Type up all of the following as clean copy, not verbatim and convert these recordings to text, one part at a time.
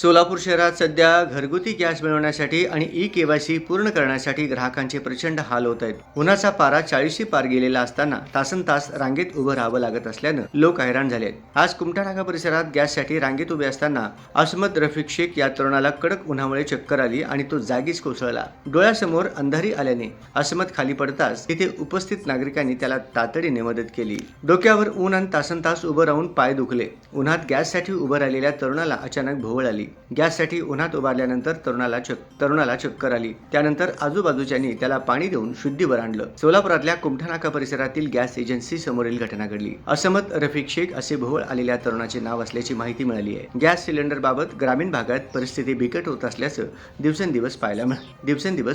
सोलापूर शहरात सध्या घरगुती गॅस मिळवण्यासाठी आणि ई-केवायसी पूर्ण करण्यासाठी ग्राहकांचे प्रचंड हाल होत आहेत. उन्हाचा पारा 40शी पार गेलेला असताना तासनतास रांगेत उभं राहावं लागत असल्यानं लोक हैराण झाले आहेत. आज कुमठा नाका परिसरात गॅससाठी रांगेत उभे असताना असमत रफिक शेख या तरुणाला कडक उन्हामुळे चक्कर आली आणि तो जागीच कोसळला. डोळ्यासमोर अंधारी आल्याने असमत खाली पडताच तिथे उपस्थित नागरिकांनी त्याला तातडीने मदत केली. डोक्यावर ऊन आणि तासनतास उभं राहून पाय दुखले. उन्हात गॅससाठी उभं राहिलेल्या तरुणाला अचानक भोवळ आली. गॅससाठी उन्हात उभारल्यानंतर तरुणाला चक्कर आली. त्यानंतर आजूबाजूच्यांनी त्याला पाणी देऊन शुद्धीवर आणलं. सोलापुरातल्या कुमठा नाका परिसरातील गॅस एजन्सी समोरील घटना घडली. असमत रफिक शेख असे भोवळ आलेल्या तरुणाचे नाव असल्याची माहिती मिळाली आहे. गॅस सिलेंडर बाबत ग्रामीण भागात परिस्थिती बिकट होत असल्याचं दिवसेंदिवस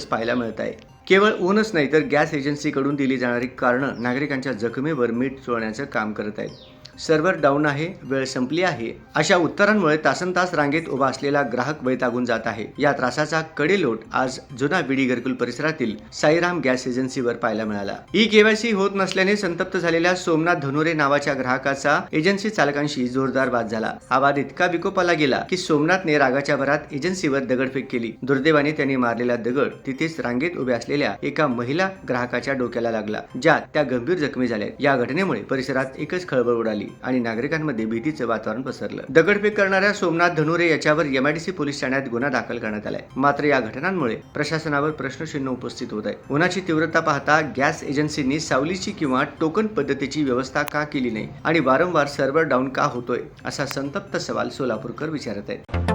पाहायला मिळत आहे. केवळ ऊनच नाही तर गॅस एजन्सीकडून दिली जाणारी कारणं नागरिकांच्या जखमेवर मीठ चोळण्याचं काम करत आहेत. सर्व्हर डाऊन आहे, वेळ संपली आहे, अशा उत्तरांमुळे तासनतास रांगेत उभा असलेला ग्राहक वैतागून जात आहे. या त्रासाचा कडेलोट आज जुना विडी घरकुल परिसरातील साईराम गॅस एजन्सीवर पाहायला मिळाला. ई-केवायसी होत नसल्याने संतप्त झालेल्या सोमनाथ धनुरे नावाच्या ग्राहकाचा एजन्सी चालकांशी जोरदार वाद झाला. हा वाद इतका विकोपाला गेला की सोमनाथने रागाच्या भरात एजन्सीवर दगडफेक केली. दुर्दैवाने त्यांनी मारलेला दगड तिथेच रांगेत उभ्या असलेल्या एका महिला ग्राहकाच्या डोक्याला लागला, ज्यात त्या गंभीर जखमी झाल्या. या घटनेमुळे परिसरात एकच खळबळ उडाली आणि नागरिकांमध्ये भीतीचं वातावरण पसरलं. दगडफेक करणाऱ्या सोमनाथ धनुरे याच्यावर एमआयडीसी पोलीस ठाण्यात गुन्हा दाखल करण्यात आलाय. मात्र या घटनांमुळे प्रशासनावर प्रश्नचिन्ह उपस्थित होत आहे. उन्हाची तीव्रता पाहता गॅस एजन्सींनी सावलीची किंवा टोकन पद्धतीची व्यवस्था का केली नाही आणि वारंवार सर्व्हर डाऊन का होतोय, असा संतप्त सवाल सोलापूरकर विचारत आहेत.